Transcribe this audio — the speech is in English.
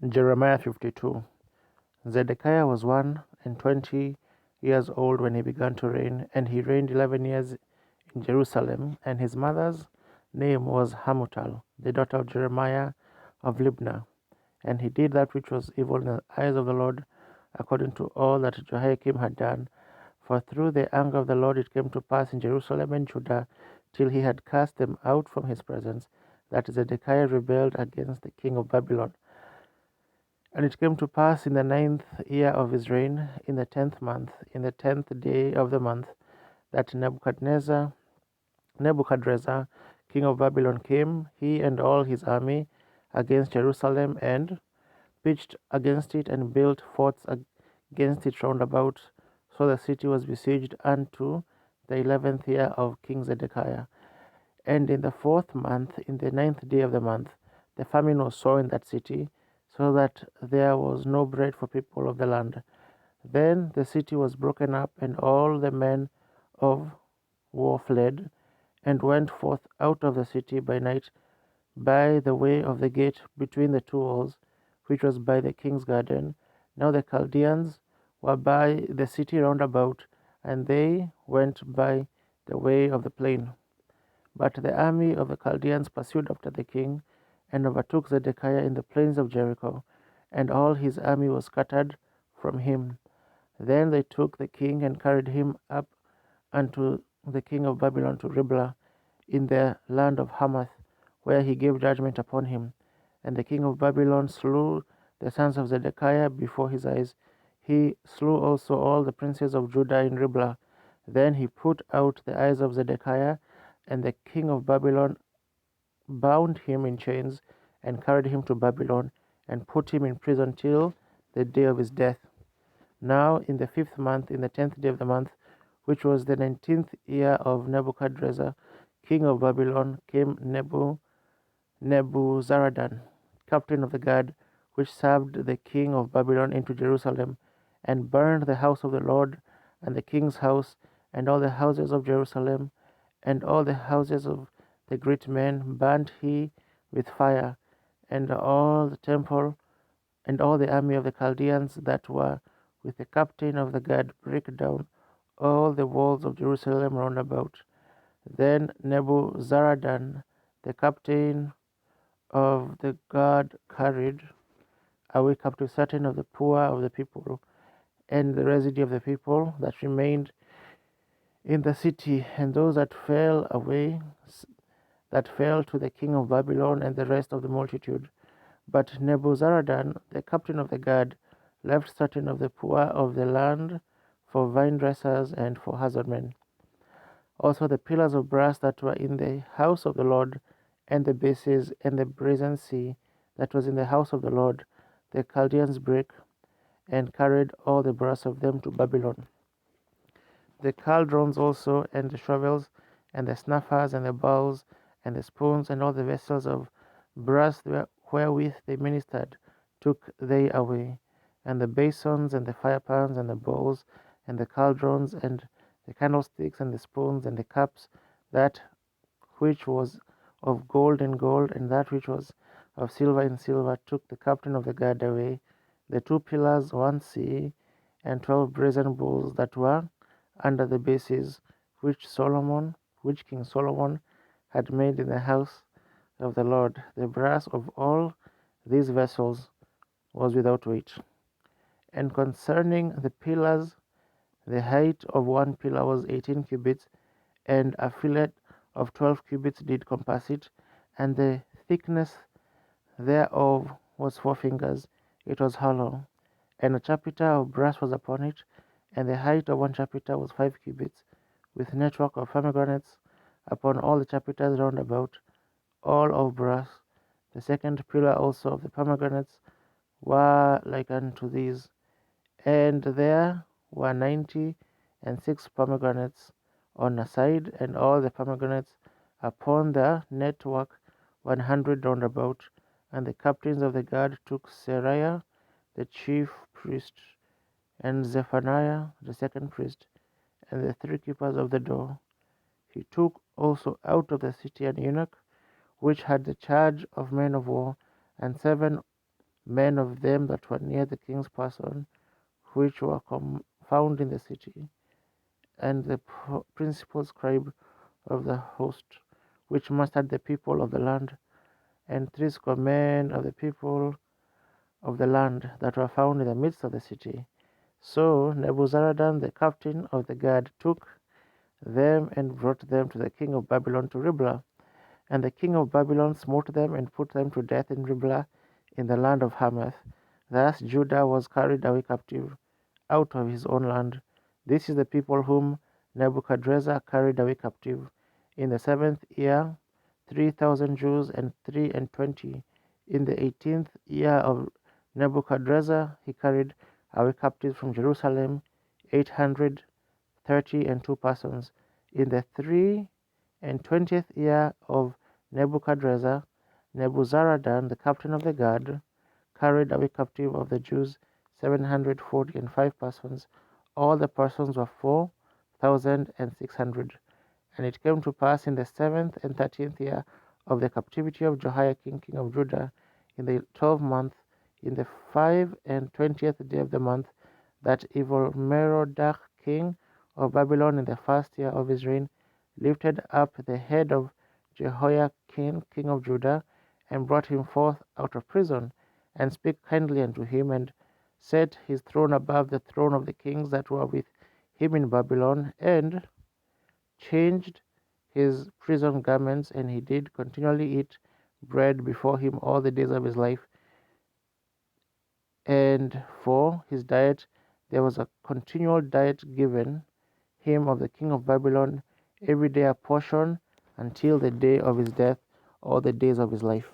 Jeremiah 52. Zedekiah was 120 years old when he began to reign, and he reigned 11 years in Jerusalem, and his mother's name was Hamutal, the daughter of Jeremiah of Libnah. And he did that which was evil in the eyes of the Lord, according to all that Jehoiakim had done. For through the anger of the Lord it came to pass in Jerusalem and Judah, till he had cast them out from his presence, that Zedekiah rebelled against the king of Babylon. And it came to pass in the 9th year of his reign, in the 10th month, in the 10th day of the month, that Nebuchadrezzar, king of Babylon, came, he and all his army, against Jerusalem, and pitched against it, and built forts against it round about. So the city was besieged unto the 11th year of King Zedekiah. And in the 4th month, in the 9th day of the month, the famine was sore in that city, so that there was no bread for people of the land. Then the city was broken up, and all the men of war fled, and went forth out of the city by night by the way of the gate between the two walls, which was by the king's garden. Now the Chaldeans were by the city round about, and they went by the way of the plain. But the army of the Chaldeans pursued after the king, and overtook Zedekiah in the plains of Jericho, and all his army was scattered from him. Then they took the king, and carried him up unto the king of Babylon to Riblah, in the land of Hamath, where he gave judgment upon him. And the king of Babylon slew the sons of Zedekiah before his eyes. He slew also all the princes of Judah in Riblah. Then he put out the eyes of Zedekiah, and the king of Babylon bound him in chains, and carried him to Babylon, and put him in prison till the day of his death. Now in the 5th month, in the 10th day of the month, which was the 19th year of Nebuchadrezzar, king of Babylon, came Nebuzaradan, captain of the guard, which served the king of Babylon, into Jerusalem, and burned the house of the Lord, and the king's house, and all the houses of Jerusalem, and all the houses of the great men burnt he with fire, and all the temple, and all the army of the Chaldeans that were with the captain of the guard brake down all the walls of Jerusalem round about. Then Nebuzaradan, the captain of the guard, carried away captive certain of the poor of the people, and the residue of the people that remained in the city, and those that fell away, that fell to the king of Babylon, and the rest of the multitude. But Nebuzaradan, the captain of the guard, left certain of the poor of the land for vine dressers and for husbandmen. Also the pillars of brass that were in the house of the Lord, and the bases, and the brazen sea that was in the house of the Lord, the Chaldeans brake, and carried all the brass of them to Babylon. The cauldrons also, and the shovels, and the snuffers, and the bowls, and the spoons, and all the vessels of brass wherewith they ministered, took they away, and the basins, and the firepans, and the bowls, and the cauldrons, and the candlesticks, and the spoons, and the cups, that which was of gold in gold, and that which was of silver in silver, took the captain of the guard away. The 2 pillars, 1 sea, and 12 brazen bowls that were under the bases, which King Solomon had made in the house of the Lord. The brass of all these vessels was without weight. And concerning the pillars, the height of 1 pillar was 18 cubits, and a fillet of 12 cubits did compass it, and the thickness thereof was 4 fingers. It was hollow, and a chapiter of brass was upon it, and the height of 1 chapiter was 5 cubits, with network of pomegranates upon all the chapiters round about, all of brass. The second pillar also of the pomegranates were like unto these, and there were 96 pomegranates on a side, and all the pomegranates upon the network 100 round about. And the captains of the guard took Seraiah the chief priest, and Zephaniah the second priest, and the 3 keepers of the door. He took also out of the city an eunuch, which had the charge of men of war, and 7 men of them that were near the king's person, which were found in the city, and the principal scribe of the host, which mastered the people of the land, and 60 men of the people of the land that were found in the midst of the city. So Nebuzaradan, the captain of the guard, took them and brought them to the king of Babylon to Riblah. And the king of Babylon smote them and put them to death in Riblah in the land of Hamath. Thus Judah was carried away captive out of his own land. This is the people whom Nebuchadrezzar carried away captive. In the 7th year, 3,000 Jews and 23. In the 18th year of Nebuchadrezzar, he carried away captives from Jerusalem 832 persons. In the 23rd year of Nebuchadrezzar, Nebuzaradan, the captain of the guard, carried away captive of the Jews 745 persons. All the persons were 4,600. And it came to pass in the 7th and 13th year of the captivity of Jehoiakim king of Judah, in the 12th month, in the 25th day of the month, that evil Merodach king of Babylon, in the 1st year of his reign, lifted up the head of Jehoiakim king of Judah, and brought him forth out of prison, and spake kindly unto him, and set his throne above the throne of the kings that were with him in Babylon, and changed his prison garments, and he did continually eat bread before him all the days of his life. And for his diet there was a continual diet given him of the king of Babylon, every day a portion, until the day of his death, all the days of his life.